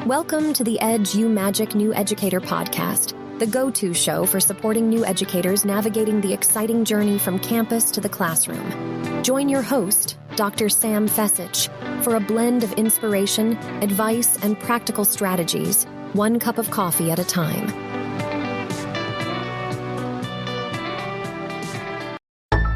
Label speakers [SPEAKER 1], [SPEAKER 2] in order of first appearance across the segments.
[SPEAKER 1] Welcome to the Edge You Magic New Educator podcast, the go-to show for supporting new educators navigating the exciting journey from campus to the classroom. Join your host, Dr. Sam Fessich, for a blend of inspiration, advice, and practical strategies, one cup of coffee at a time.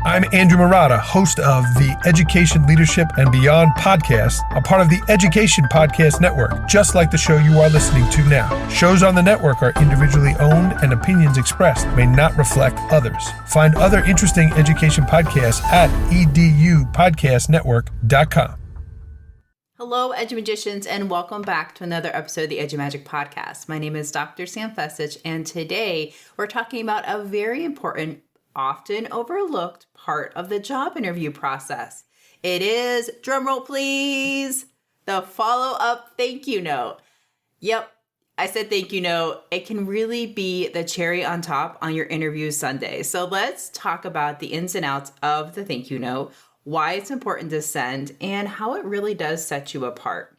[SPEAKER 2] I'm Andrew Murata, host of the Education, Leadership, and Beyond podcast, a part of the Education Podcast Network, just like the show you are listening to now. Shows on the network are individually owned and opinions expressed may not reflect others. Find other interesting education podcasts at edupodcastnetwork.com.
[SPEAKER 3] Hello, Edumagicians, and welcome back to another episode of the EduMagic podcast. My name is Dr. Sam Fessich, and today we're talking about a very important, often overlooked part of the job interview process. It is, drumroll please, the follow-up thank you note. Yep, I said thank you note. It can really be the cherry on top on your interview Sunday. So let's talk about the ins and outs of the thank you note, why it's important to send, and how it really does set you apart.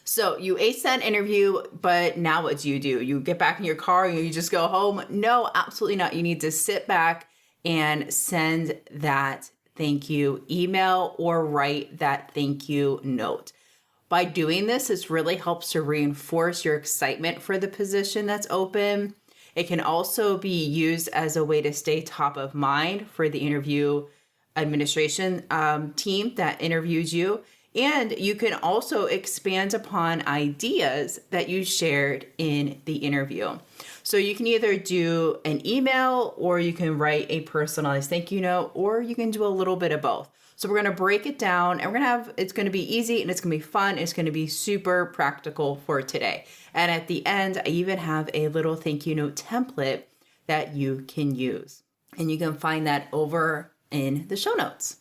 [SPEAKER 3] So you ace that interview, but now what do? You get back in your car and you just go home? No, absolutely not. You need to sit back and send that thank you email or write that thank you note. By doing this, this really helps to reinforce your excitement for the position that's open. It can also be used as a way to stay top of mind for the interview administration team that interviews you. And you can also expand upon ideas that you shared in the interview. So you can either do an email, or you can write a personalized thank you note, or you can do a little bit of both. So we're going to break it down, and it's going to be easy, and it's going to be fun. And it's going to be super practical for today. And at the end, I even have a little thank you note template that you can use. And you can find that over in the show notes.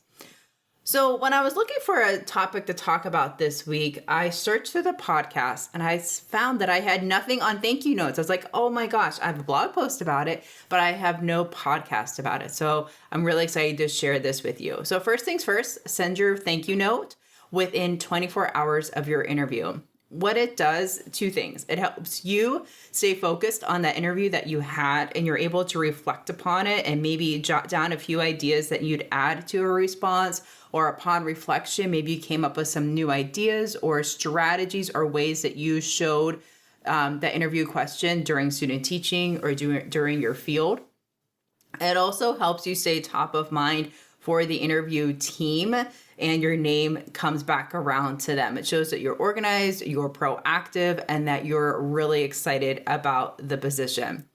[SPEAKER 3] So when I was looking for a topic to talk about this week, I searched through the podcast and I found that I had nothing on thank you notes. I was like, oh my gosh, I have a blog post about it, but I have no podcast about it. So I'm really excited to share this with you. So first things first, send your thank you note within 24 hours of your interview. What it does, two things. It helps you stay focused on that interview that you had, and you're able to reflect upon it and maybe jot down a few ideas that you'd add to a response, or upon reflection, maybe you came up with some new ideas or strategies or ways that you showed the interview question during student teaching or during your field. It also helps you stay top of mind for the interview team, and your name comes back around to them. It shows that you're organized, you're proactive, and that you're really excited about the position.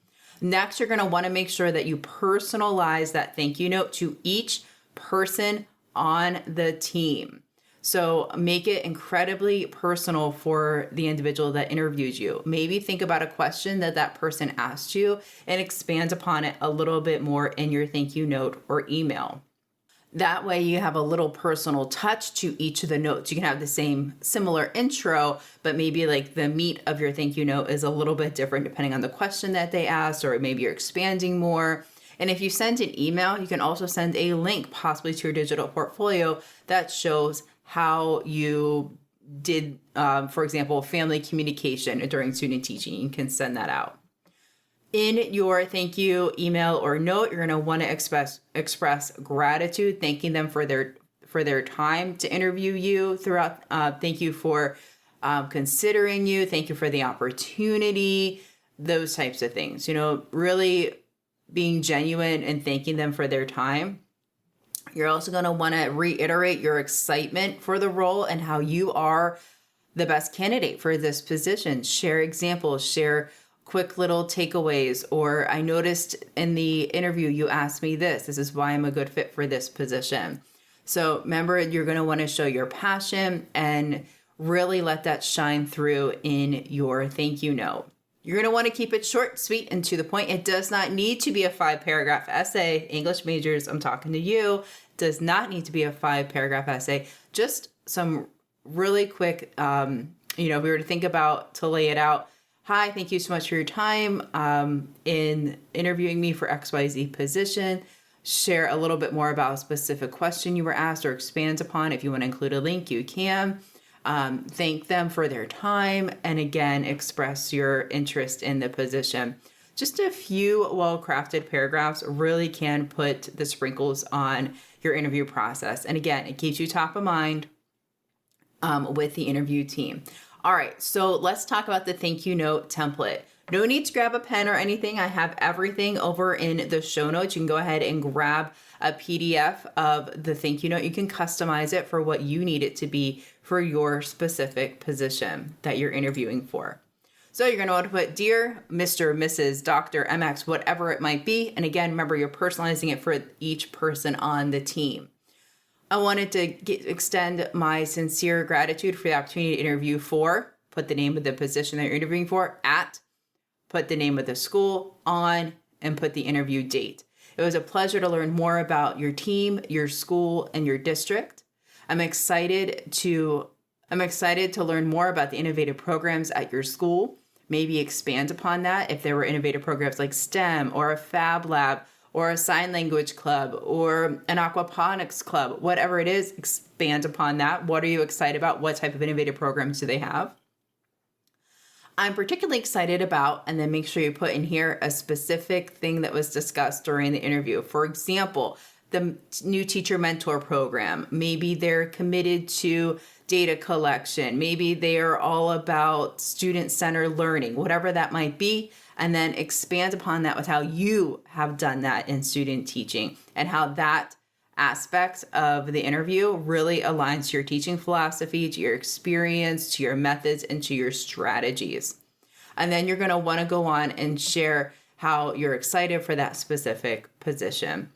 [SPEAKER 3] Next, you're going to want to make sure that you personalize that thank you note to each person on the team. So make it incredibly personal for the individual that interviews you. Maybe think about a question that person asked you and expand upon it a little bit more in your thank you note or email. That way you have a little personal touch to each of the notes. You can have the same similar intro, but maybe like the meat of your thank you note is a little bit different depending on the question that they asked, or maybe you're expanding more. And if you send an email, you can also send a link possibly to your digital portfolio that shows how you did, for example, family communication during student teaching. You can send that out. In your thank you email or note, you're going to want to express gratitude, thanking them for their time to interview you throughout. Thank you for considering you. Thank you for the opportunity, those types of things. Really being genuine and thanking them for their time. You're also going to want to reiterate your excitement for the role and how you are the best candidate for this position. Share examples, share quick little takeaways, or I noticed in the interview you asked me this is why I'm a good fit for this position. So remember, you're going to want to show your passion and really let that shine through in your thank you note. You're going to want to keep it short, sweet, and to the point. It does not need to be a 5-paragraph essay. English majors, I'm talking to you. Does not need to be a 5-paragraph essay. Just some really quick, if we were to think about to lay it out. Hi, thank you so much for your time in interviewing me for XYZ position. Share a little bit more about a specific question you were asked or expand upon. If you want to include a link, you can. thank them for their time, and again, express your interest in the position. Just a few well-crafted paragraphs really can put the sprinkles on your interview process. And again, it keeps you top of mind with the interview team. All right, so let's talk about the thank you note template. No need to grab a pen or anything. I have everything over in the show notes. You can go ahead and grab a PDF of the thank you note. You can customize it for what you need it to be for your specific position that you're interviewing for. So you're going to want to put Dear Mr., Mrs., Dr., MX, whatever it might be. And again, remember, you're personalizing it for each person on the team. I wanted to extend my sincere gratitude for the opportunity to interview for, put the name of the position that you're interviewing for, at, put the name of the school, on, and put the interview date. It was a pleasure to learn more about your team, your school, and your district. I'm excited to learn more about the innovative programs at your school. Maybe expand upon that if there were innovative programs like STEM or a Fab Lab or a sign language club or an aquaponics club, whatever it is, expand upon that. What are you excited about? What type of innovative programs do they have? I'm particularly excited about, and then make sure you put in here a specific thing that was discussed during the interview. For example, the new teacher mentor program. Maybe they're committed to data collection. Maybe they are all about student-centered learning, whatever that might be, and then expand upon that with how you have done that in student teaching and how that aspect of the interview really aligns to your teaching philosophy, to your experience, to your methods, and to your strategies. And then you're going to want to go on and share how you're excited for that specific position.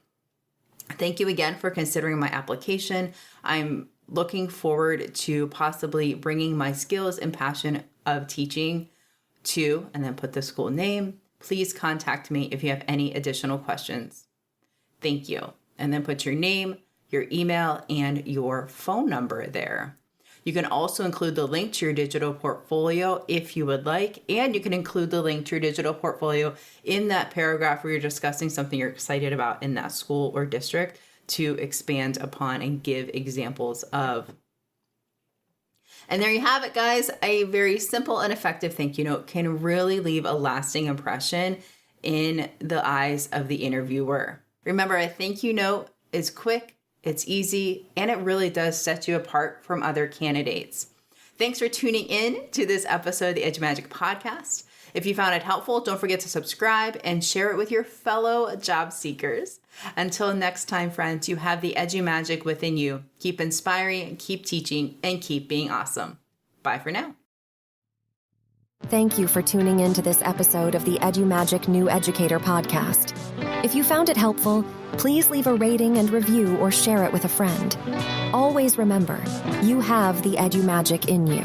[SPEAKER 3] Thank you again for considering my application. I'm looking forward to possibly bringing my skills and passion of teaching to, and then put the school name. Please contact me if you have any additional questions. Thank you. And then put your name, your email, and your phone number there. You can also include the link to your digital portfolio if you would like, and you can include the link to your digital portfolio in that paragraph where you're discussing something you're excited about in that school or district to expand upon and give examples of. And there you have it, guys. A very simple and effective thank you note can really leave a lasting impression in the eyes of the interviewer. Remember, a thank you note is quick, it's easy, and it really does set you apart from other candidates. Thanks for tuning in to this episode of the EduMagic podcast. If you found it helpful, don't forget to subscribe and share it with your fellow job seekers. Until next time, friends, you have the EduMagic within you. Keep inspiring, keep teaching, and keep being awesome. Bye for now.
[SPEAKER 1] Thank you for tuning in to this episode of the EduMagic New Educator podcast. If you found it helpful, please leave a rating and review or share it with a friend. Always remember, you have the EduMagic in you.